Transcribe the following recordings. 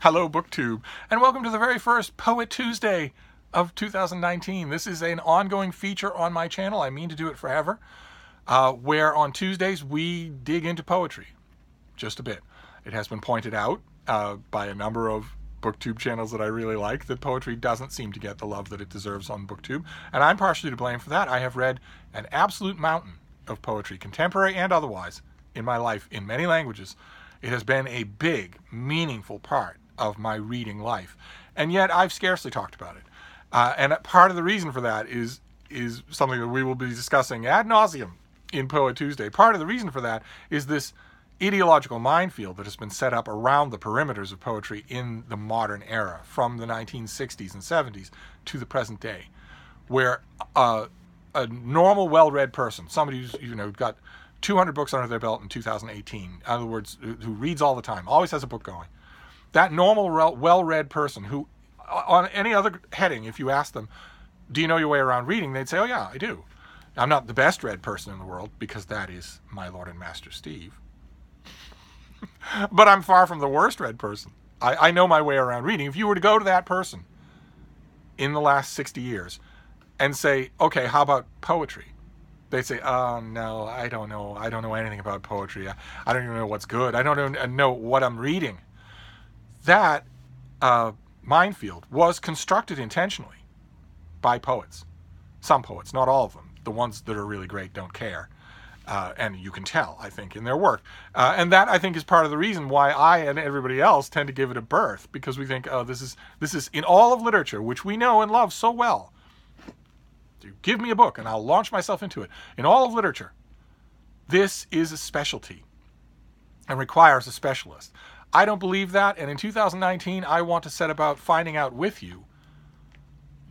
Hello, BookTube, and welcome to the very first Poet Tuesday of 2019. This is an ongoing feature on my channel. I mean to do it forever, where on Tuesdays we dig into poetry, just a bit. It has been pointed out by a number of BookTube channels that I really like that poetry doesn't seem to get the love that it deserves on BookTube, and I'm partially to blame for that. I have read an absolute mountain of poetry, contemporary and otherwise, in my life in many languages. It has been a big, meaningful part of my reading life, and yet I've scarcely talked about it. And part of the reason for that is something that we will be discussing ad nauseum in Poet Tuesday. Part of the reason for that is this ideological minefield that has been set up around the perimeters of poetry in the modern era, from the 1960s and 70s to the present day, where a normal, well-read person, somebody who's got 200 books under their belt in 2018, in other words, who reads all the time, always has a book going, that normal, well-read person who, on any other heading, if you ask them, do you know your way around reading, they'd say, oh yeah, I do. I'm not the best read person in the world, because that is my Lord and Master Steve. But I'm far from the worst read person. I know my way around reading. If you were to go to that person in the last 60 years and say, okay, how about poetry? They'd say, oh, no, I don't know. I don't know anything about poetry. I don't even know what's good. I don't even know what I'm reading. That minefield was constructed intentionally by poets. Some poets, not all of them. The ones that are really great don't care. And you can tell, I think, in their work. And that, I think, is part of the reason why I and everybody else tend to give it a berth, because we think, oh, this is in all of literature, which we know and love so well. Give me a book and I'll launch myself into it. In all of literature, this is a specialty and requires a specialist. I don't believe that, and in 2019, I want to set about finding out with you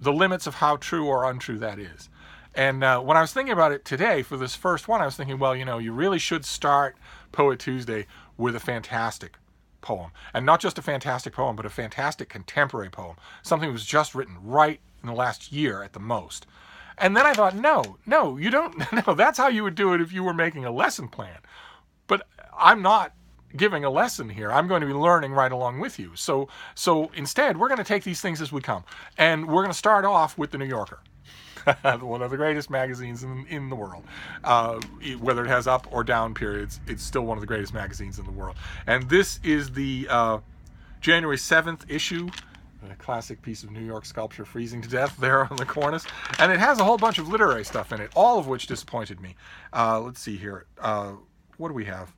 the limits of how true or untrue that is. And when I was thinking about it today for this first one, I was thinking, well, you really should start Poet Tuesday with a fantastic poem. And not just a fantastic poem, but a fantastic contemporary poem. Something that was just written right in the last year at the most. And then I thought, no, you don't. No, that's how you would do it if you were making a lesson plan. But I'm not giving a lesson here. I'm going to be learning right along with you. So instead, we're going to take these things as we come. And we're going to start off with The New Yorker. One of the greatest magazines in the world. Whether it has up or down periods, it's still one of the greatest magazines in the world. And this is the January 7th issue, a classic piece of New York sculpture freezing to death there on the cornice. And it has a whole bunch of literary stuff in it, all of which disappointed me. Let's see here. What do we have?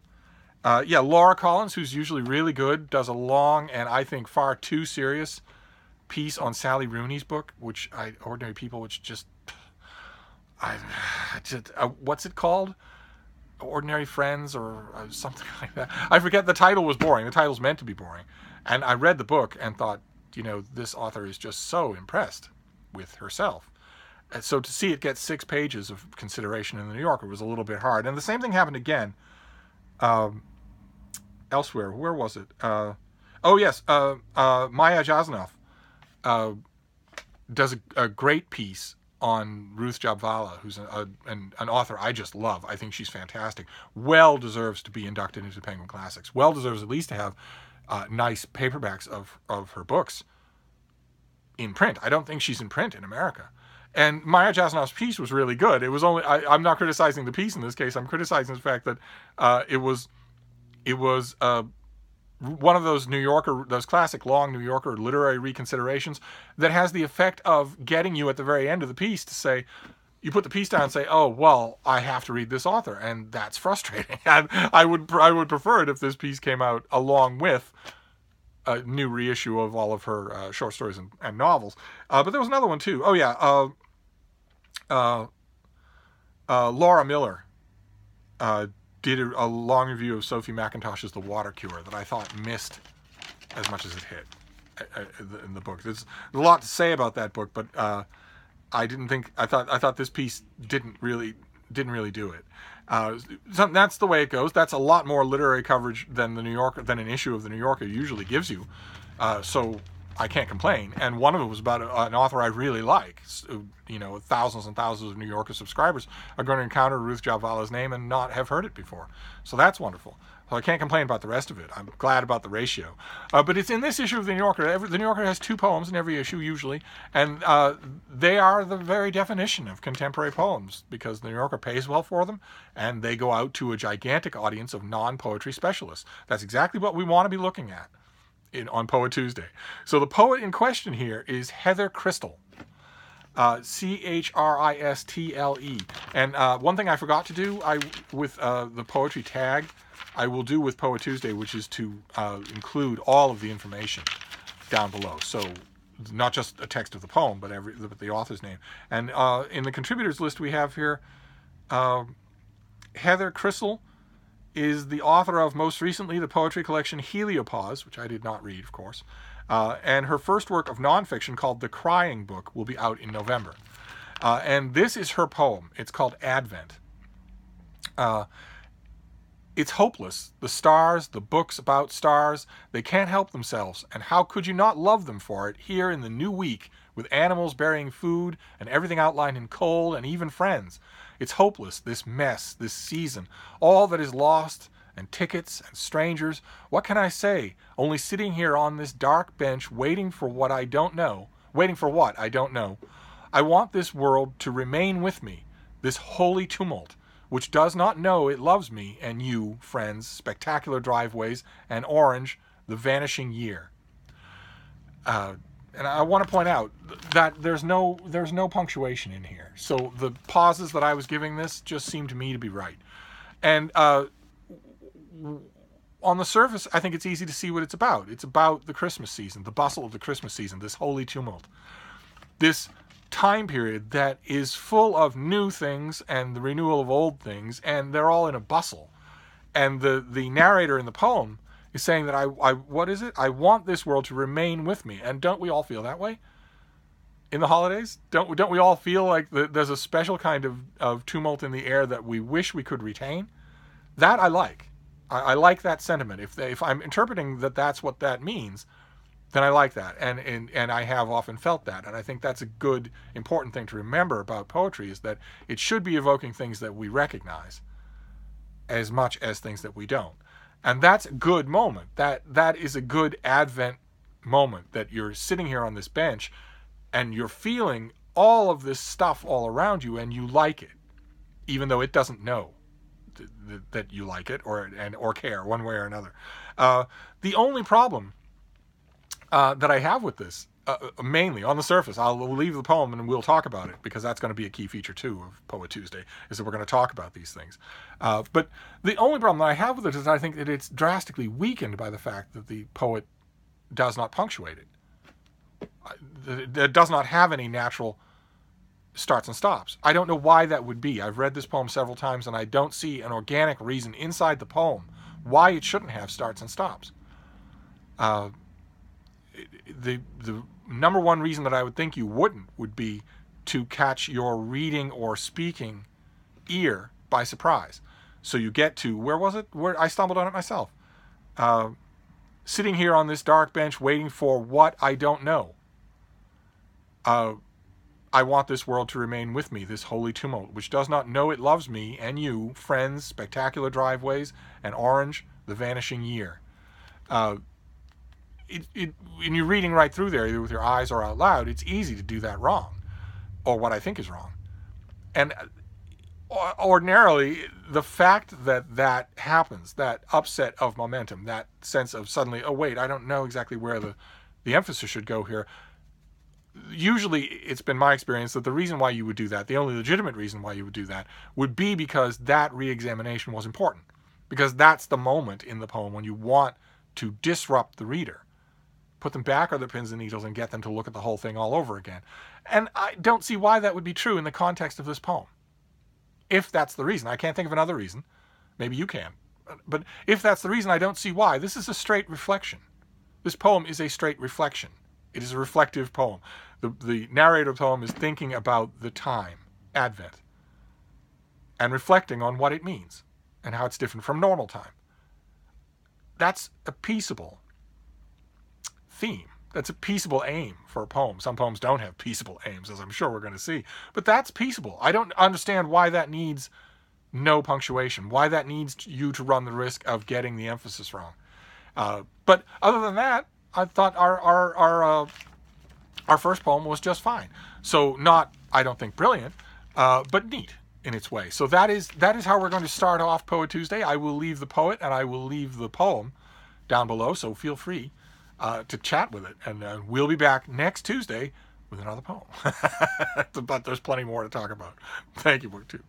Yeah, Laura Collins, who's usually really good, does a long and I think far too serious piece on Sally Rooney's book, which Ordinary People, which just what's it called? Ordinary Friends or something like that. I forget. The title was boring. The title's meant to be boring. And I read the book and thought, this author is just so impressed with herself. And so to see it get 6 pages of consideration in the New Yorker was a little bit hard. And the same thing happened again elsewhere. Where was it? Oh, yes. Maya Jasanoff does a great piece on Ruth Jabvala, who's an author I just love. I think she's fantastic. Well deserves to be inducted into Penguin Classics. Well deserves at least to have nice paperbacks of her books in print. I don't think she's in print in America. And Maya Jasanoff's piece was really good. It was only I'm not criticizing the piece in this case. I'm criticizing the fact that it was one of those classic long New Yorker literary reconsiderations that has the effect of getting you at the very end of the piece to say, you put the piece down and say, oh, well, I have to read this author, and that's frustrating. And I would prefer it if this piece came out along with a new reissue of all of her short stories and novels. But there was another one too. Oh yeah, Laura Miller did a long review of Sophie McIntosh's The Water Cure that I thought missed as much as it hit in the book. There's a lot to say about that book, but I thought this piece didn't really do it. So that's the way it goes. That's a lot more literary coverage than an issue of the New Yorker usually gives you. So I can't complain. And one of it was about an author I really like. So, thousands and thousands of New Yorker subscribers are going to encounter Ruth Jabvala's name and not have heard it before. So that's wonderful. So I can't complain about the rest of it. I'm glad about the ratio. But it's in this issue of the New Yorker. The New Yorker has 2 poems in every issue, usually. And they are the very definition of contemporary poems, because the New Yorker pays well for them, and they go out to a gigantic audience of non-poetry specialists. That's exactly what we want to be looking at on PoeTuesday. So the poet in question here is Heather Christle. Christle. And one thing I forgot to do with the poetry tag, I will do with PoeTuesday, which is to include all of the information down below. So not just a text of the poem, but the author's name. And in the contributors list we have here, Heather Christle is the author of, most recently, the poetry collection Heliopause, which I did not read, of course. And her first work of nonfiction, called The Crying Book, will be out in November. And this is her poem. It's called Advent. It's hopeless. The stars, the books about stars, they can't help themselves. And how could you not love them for it here in the new week, with animals bearing food and everything outlined in coal and even friends? It's hopeless, this mess, this season, all that is lost, and tickets and strangers. What can I say? Only sitting here on this dark bench, waiting for what I don't know. Waiting for what? I don't know. I want this world to remain with me, this holy tumult, which does not know it loves me and you, friends, spectacular driveways, and orange, the vanishing year. And I want to point out that there's no punctuation in here. So the pauses that I was giving this just seemed to me to be right. And on the surface, I think it's easy to see what it's about. It's about the Christmas season, the bustle of the Christmas season, this holy tumult. This time period that is full of new things and the renewal of old things, and they're all in a bustle. And the narrator in the poem is saying that what is it? I want this world to remain with me. And don't we all feel that way in the holidays? Don't we all feel like there's a special kind of tumult in the air that we wish we could retain? That I like. I like that sentiment. If I'm interpreting that that's what that means, then I like that. And I have often felt that. And I think that's a good, important thing to remember about poetry, is that it should be evoking things that we recognize as much as things that we don't. And that's a good moment. That is a good Advent moment, that you're sitting here on this bench and you're feeling all of this stuff all around you, and you like it, even though it doesn't know that you like it or care one way or another. The only problem that I have with this, mainly on the surface, I'll leave the poem and we'll talk about it, because that's going to be a key feature too of PoeTuesday, is that we're going to talk about these things. But the only problem that I have with it is I think that it's drastically weakened by the fact that the poet does not punctuate it. It does not have any natural starts and stops. I don't know why that would be. I've read this poem several times, and I don't see an organic reason inside the poem why it shouldn't have starts and stops. The number one reason that I would think you wouldn't would be to catch your reading or speaking ear by surprise. So you get to, where was it? Where I stumbled on it myself. Sitting here on this dark bench, waiting for what I don't know. I want this world to remain with me, this holy tumult, which does not know it loves me and you, friends, spectacular driveways, and orange, the vanishing year. When you're reading right through there, either with your eyes or out loud, it's easy to do that wrong, or what I think is wrong. And ordinarily, the fact that happens, that upset of momentum, that sense of suddenly, oh wait, I don't know exactly where the emphasis should go here. Usually, it's been my experience that the reason why you would do that, the only legitimate reason why you would do that, would be because that re-examination was important. Because that's the moment in the poem when you want to disrupt the reader. Put them back on their pins and needles and get them to look at the whole thing all over again. And I don't see why that would be true in the context of this poem. If that's the reason. I can't think of another reason. Maybe you can. But if that's the reason, I don't see why. This is a straight reflection. This poem is a straight reflection. It is a reflective poem. The narrator of the poem is thinking about the time, Advent, and reflecting on what it means and how it's different from normal time. That's a peaceable theme. That's a peaceable aim for a poem. Some poems don't have peaceable aims, as I'm sure we're going to see. But that's peaceable. I don't understand why that needs no punctuation. Why that needs you to run the risk of getting the emphasis wrong. But other than that, I thought our first poem was just fine. So not, I don't think, brilliant, but neat in its way. So that is how we're going to start off PoeTuesday. I will leave the poet and I will leave the poem down below, so feel free to chat with it. And we'll be back next Tuesday with another poem. But there's plenty more to talk about. Thank you, PoeTuesday.